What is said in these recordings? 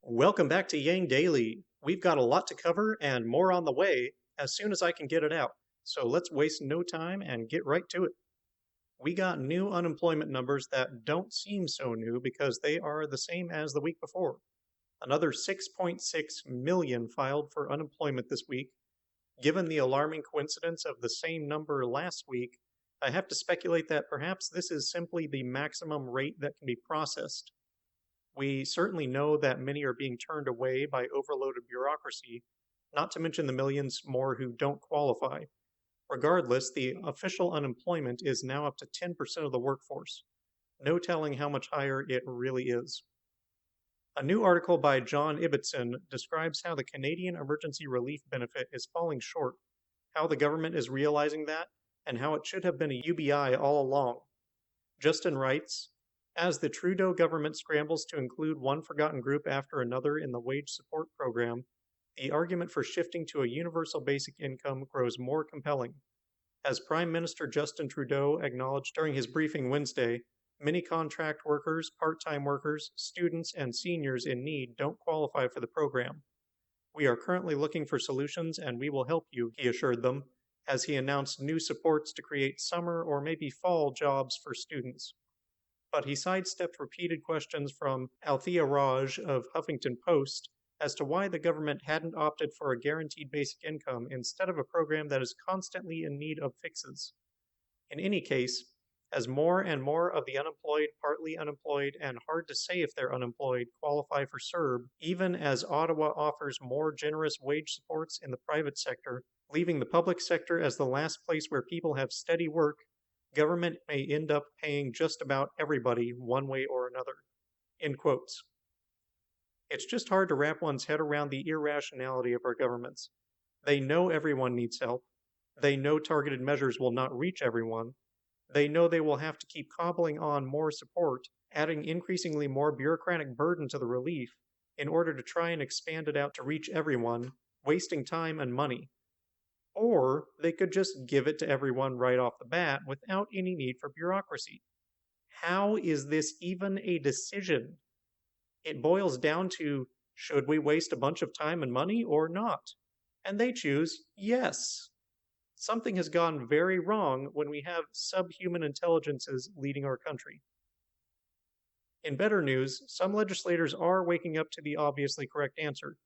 Welcome back to Yang Daily. We've got a lot to cover and more on the way as soon as I can get it out. So let's waste no time and get right to it. We got new unemployment numbers that don't seem so new because they are the same as the week before. Another 6.6 million filed for unemployment this week. Given the alarming coincidence of the same number last week, I have to speculate that perhaps this is simply the maximum rate that can be processed. We certainly know that many are being turned away by overloaded bureaucracy, not to mention the millions more who don't qualify. Regardless, the official unemployment is now up to 10% of the workforce. No telling how much higher it really is. A new article by John Ibbotson describes how the Canadian Emergency Relief Benefit is falling short, how the government is realizing that, and how it should have been a UBI all along. Justin writes, as the Trudeau government scrambles to include one forgotten group after another in the wage support program, the argument for shifting to a universal basic income grows more compelling. As Prime Minister Justin Trudeau acknowledged during his briefing Wednesday, many contract workers, part-time workers, students, and seniors in need don't qualify for the program. We are currently looking for solutions and we will help you, he assured them, as he announced new supports to create summer or maybe fall jobs for students. But he sidestepped repeated questions from Althea Raj of Huffington Post as to why the government hadn't opted for a guaranteed basic income instead of a program that is constantly in need of fixes. In any case, as more and more of the unemployed, partly unemployed, and hard to say if they're unemployed qualify for CERB, even as Ottawa offers more generous wage supports in the private sector, leaving the public sector as the last place where people have steady work, government may end up paying just about everybody one way or another. End quotes. It's just hard to wrap one's head around the irrationality of our governments. They know everyone needs help. They know targeted measures will not reach everyone. They know they will have to keep cobbling on more support, adding increasingly more bureaucratic burden to the relief in order to try and expand it out to reach everyone, wasting time and money. Or they could just give it to everyone right off the bat without any need for bureaucracy. How is this even a decision? It boils down to, should we waste a bunch of time and money or not? And they choose yes. Something has gone very wrong when we have subhuman intelligences leading our country. In better news, some legislators are waking up to the obviously correct answer.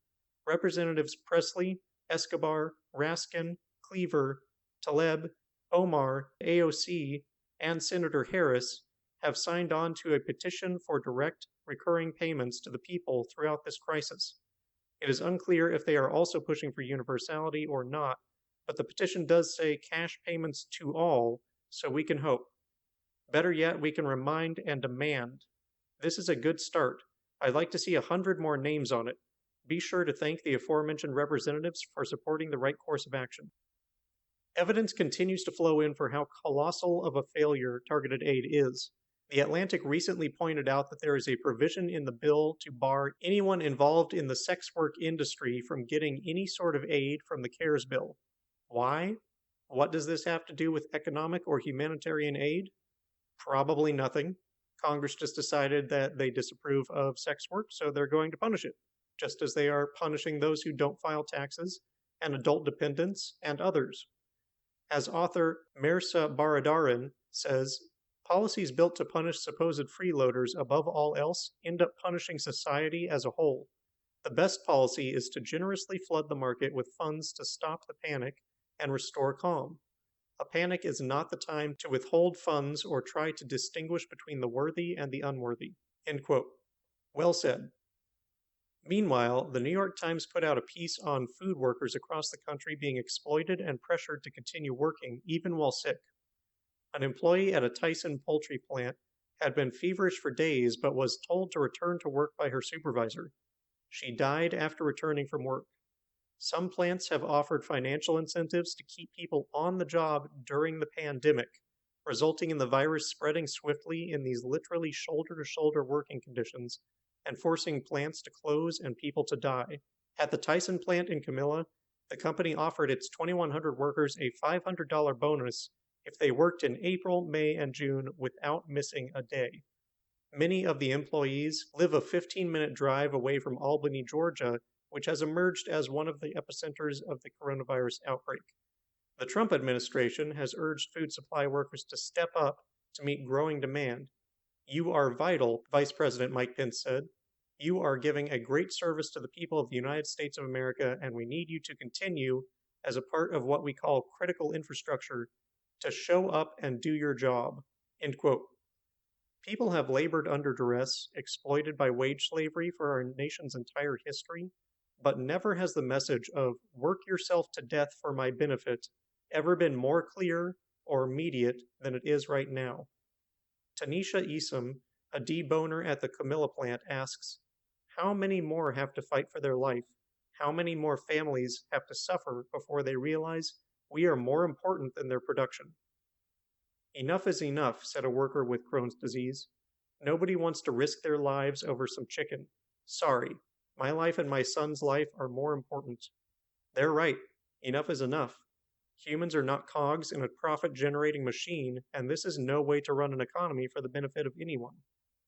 Representatives Presley, Escobar, Raskin, Cleaver, Taleb, Omar, AOC, and Senator Harris have signed on to a petition for direct, recurring payments to the people throughout this crisis. It is unclear if they are also pushing for universality or not, but the petition does say cash payments to all, so we can hope. Better yet, we can remind and demand. This is a good start. I'd like to see 100 more names on it. Be sure to thank the aforementioned representatives for supporting the right course of action. Evidence continues to flow in for how colossal of a failure targeted aid is. The Atlantic recently pointed out that there is a provision in the bill to bar anyone involved in the sex work industry from getting any sort of aid from the CARES bill. Why? What does this have to do with economic or humanitarian aid? Probably nothing. Congress just decided that they disapprove of sex work, so they're going to punish it, just as they are punishing those who don't file taxes, and adult dependents, and others. As author Mirsa Baradaran says, policies built to punish supposed freeloaders above all else end up punishing society as a whole. The best policy is to generously flood the market with funds to stop the panic and restore calm. A panic is not the time to withhold funds or try to distinguish between the worthy and the unworthy. End quote. Well said. Meanwhile, the New York Times put out a piece on food workers across the country being exploited and pressured to continue working even while sick. An employee at a Tyson poultry plant had been feverish for days but was told to return to work by her supervisor. She died after returning from work. Some plants have offered financial incentives to keep people on the job during the pandemic, resulting in the virus spreading swiftly in these literally shoulder-to-shoulder working conditions and forcing plants to close and people to die. At the Tyson plant in Camilla, the company offered its 2,100 workers a $500 bonus if they worked in April, May, and June without missing a day. Many of the employees live a 15-minute drive away from Albany, Georgia, which has emerged as one of the epicenters of the coronavirus outbreak. The Trump administration has urged food supply workers to step up to meet growing demand. "You are vital," Vice President Mike Pence said. "You are giving a great service to the people of the United States of America, and we need you to continue as a part of what we call critical infrastructure to show up and do your job." End quote. People have labored under duress, exploited by wage slavery for our nation's entire history, but never has the message of "work yourself to death for my benefit" ever been more clear or immediate than it is right now. Tanisha Esom, a deboner at the Camilla plant, asks, "How many more have to fight for their life? How many more families have to suffer before they realize we are more important than their production?" "Enough is enough," said a worker with Crohn's disease. "Nobody wants to risk their lives over some chicken. Sorry, my life and my son's life are more important." They're right. Enough is enough. Humans are not cogs in a profit-generating machine, and this is no way to run an economy for the benefit of anyone.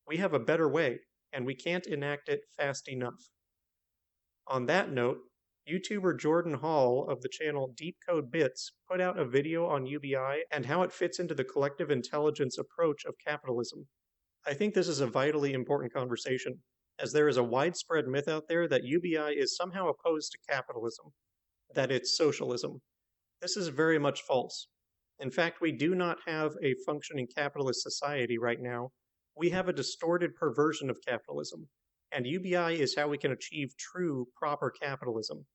We have a better way, and we can't enact it fast enough. On that note, YouTuber Jordan Hall of the channel Deep Code Bits put out a video on UBI and how it fits into the collective intelligence approach of capitalism. I think this is a vitally important conversation, as there is a widespread myth out there that UBI is somehow opposed to capitalism, that it's socialism. This is very much false. In fact, we do not have a functioning capitalist society right now. We have a distorted perversion of capitalism, and UBI is how we can achieve true, proper capitalism.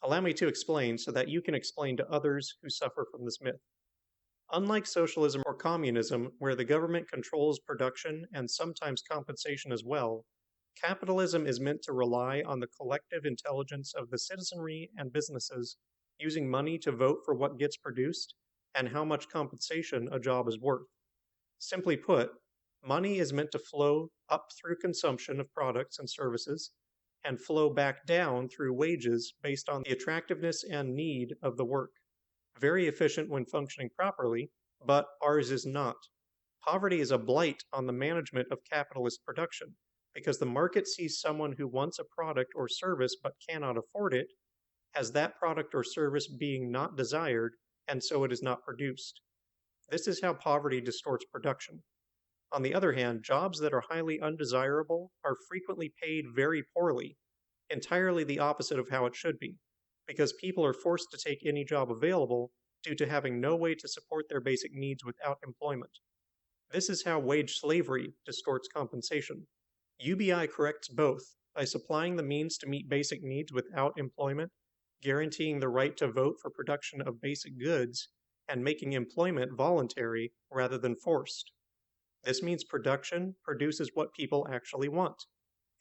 Allow me to explain so that you can explain to others who suffer from this myth. Unlike socialism or communism, where the government controls production and sometimes compensation as well, capitalism is meant to rely on the collective intelligence of the citizenry and businesses, using money to vote for what gets produced and how much compensation a job is worth. Simply put, money is meant to flow up through consumption of products and services and flow back down through wages based on the attractiveness and need of the work. Very efficient when functioning properly, but ours is not. Poverty is a blight on the management of capitalist production, because the market sees someone who wants a product or service but cannot afford it as that product or service being not desired, and so it is not produced. This is how poverty distorts production. On the other hand, jobs that are highly undesirable are frequently paid very poorly, entirely the opposite of how it should be, because people are forced to take any job available due to having no way to support their basic needs without employment. This is how wage slavery distorts compensation. UBI corrects both by supplying the means to meet basic needs without employment, guaranteeing the right to vote for production of basic goods, and making employment voluntary rather than forced. This means production produces what people actually want,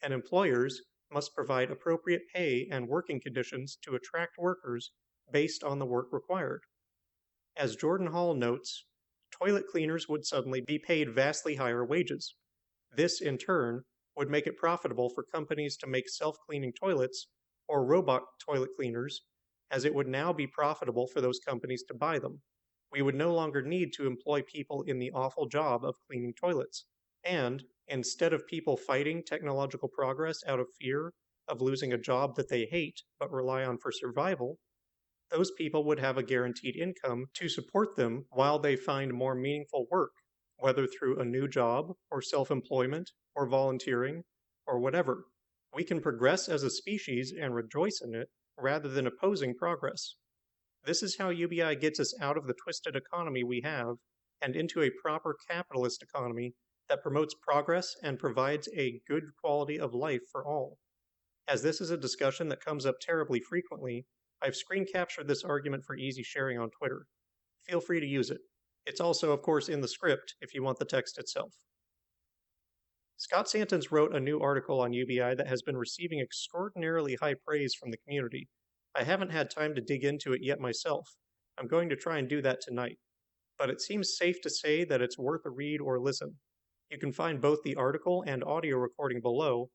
and employers must provide appropriate pay and working conditions to attract workers based on the work required. As Jordan Hall notes, toilet cleaners would suddenly be paid vastly higher wages. This, in turn, would make it profitable for companies to make self-cleaning toilets or robot toilet cleaners, as it would now be profitable for those companies to buy them. We would no longer need to employ people in the awful job of cleaning toilets. And, instead of people fighting technological progress out of fear of losing a job that they hate but rely on for survival, those people would have a guaranteed income to support them while they find more meaningful work, whether through a new job, or self-employment, or volunteering, or whatever. We can progress as a species and rejoice in it, rather than opposing progress. This is how UBI gets us out of the twisted economy we have and into a proper capitalist economy that promotes progress and provides a good quality of life for all. As this is a discussion that comes up terribly frequently, I've screen captured this argument for easy sharing on Twitter. Feel free to use it. It's also, of course, in the script if you want the text itself. Scott Santens wrote a new article on UBI that has been receiving extraordinarily high praise from the community. I haven't had time to dig into it yet myself. I'm going to try and do that tonight. But it seems safe to say that it's worth a read or listen. You can find both the article and audio recording below.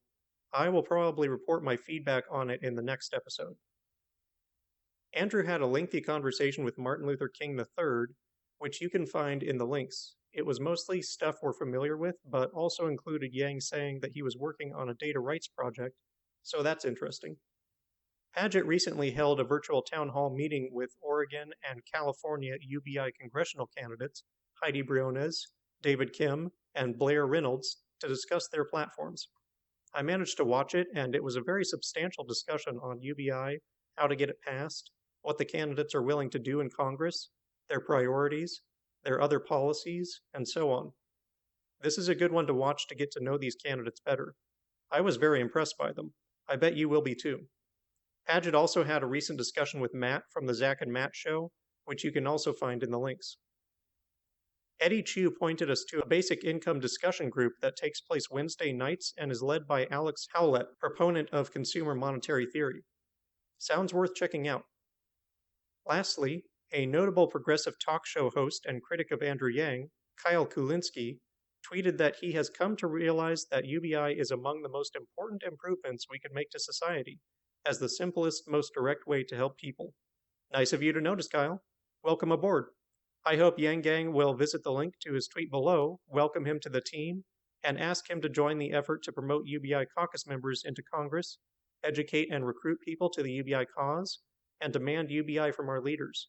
I will probably report my feedback on it in the next episode. Andrew had a lengthy conversation with Martin Luther King III, which you can find in the links. It was mostly stuff we're familiar with, but also included Yang saying that he was working on a data rights project, so that's interesting. Padgett recently held a virtual town hall meeting with Oregon and California UBI congressional candidates Heidi Briones, David Kim, and Blair Reynolds to discuss their platforms. I managed to watch it, and it was a very substantial discussion on UBI, how to get it passed, what the candidates are willing to do in Congress, their priorities, their other policies, and so on. This is a good one to watch to get to know these candidates better. I was very impressed by them. I bet you will be too. Padgett also had a recent discussion with Matt from the Zach and Matt show, which you can also find in the links. Eddie Chu pointed us to a basic income discussion group that takes place Wednesday nights and is led by Alex Howlett, proponent of consumer monetary theory. Sounds worth checking out. Lastly, a notable progressive talk show host and critic of Andrew Yang, Kyle Kulinski, tweeted that he has come to realize that UBI is among the most important improvements we could make to society, as the simplest, most direct way to help people. Nice of you to notice, Kyle. Welcome aboard. I hope Yang Gang will visit the link to his tweet below, welcome him to the team, and ask him to join the effort to promote UBI caucus members into Congress, educate and recruit people to the UBI cause, and demand UBI from our leaders.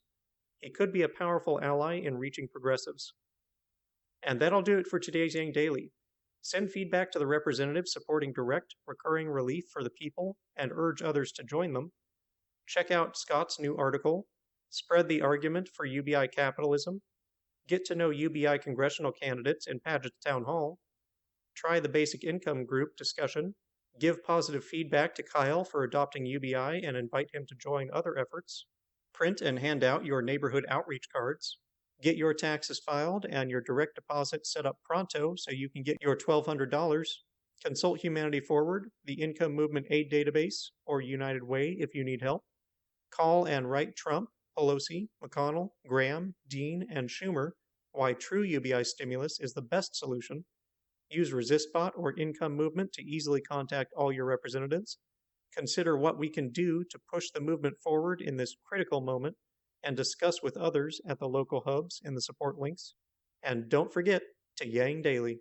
He could be a powerful ally in reaching progressives. And that'll do it for today's Yang Daily. Send feedback to the representatives supporting direct, recurring relief for the people and urge others to join them. Check out Scott's new article, Spread the Argument for UBI Capitalism. Get to know UBI congressional candidates in Padgett's Town Hall. Try the Basic Income Group discussion. Give positive feedback to Kyle for adopting UBI and invite him to join other efforts. Print and hand out your neighborhood outreach cards. Get your taxes filed and your direct deposit set up pronto so you can get your $1,200. Consult Humanity Forward, the Income Movement Aid Database, or United Way if you need help. Call and write Trump, Pelosi, McConnell, Graham, Dean, and Schumer why true UBI stimulus is the best solution. Use ResistBot or Income Movement to easily contact all your representatives. Consider what we can do to push the movement forward in this critical moment, and discuss with others at the local hubs in the support links. And don't forget to Yang Daily.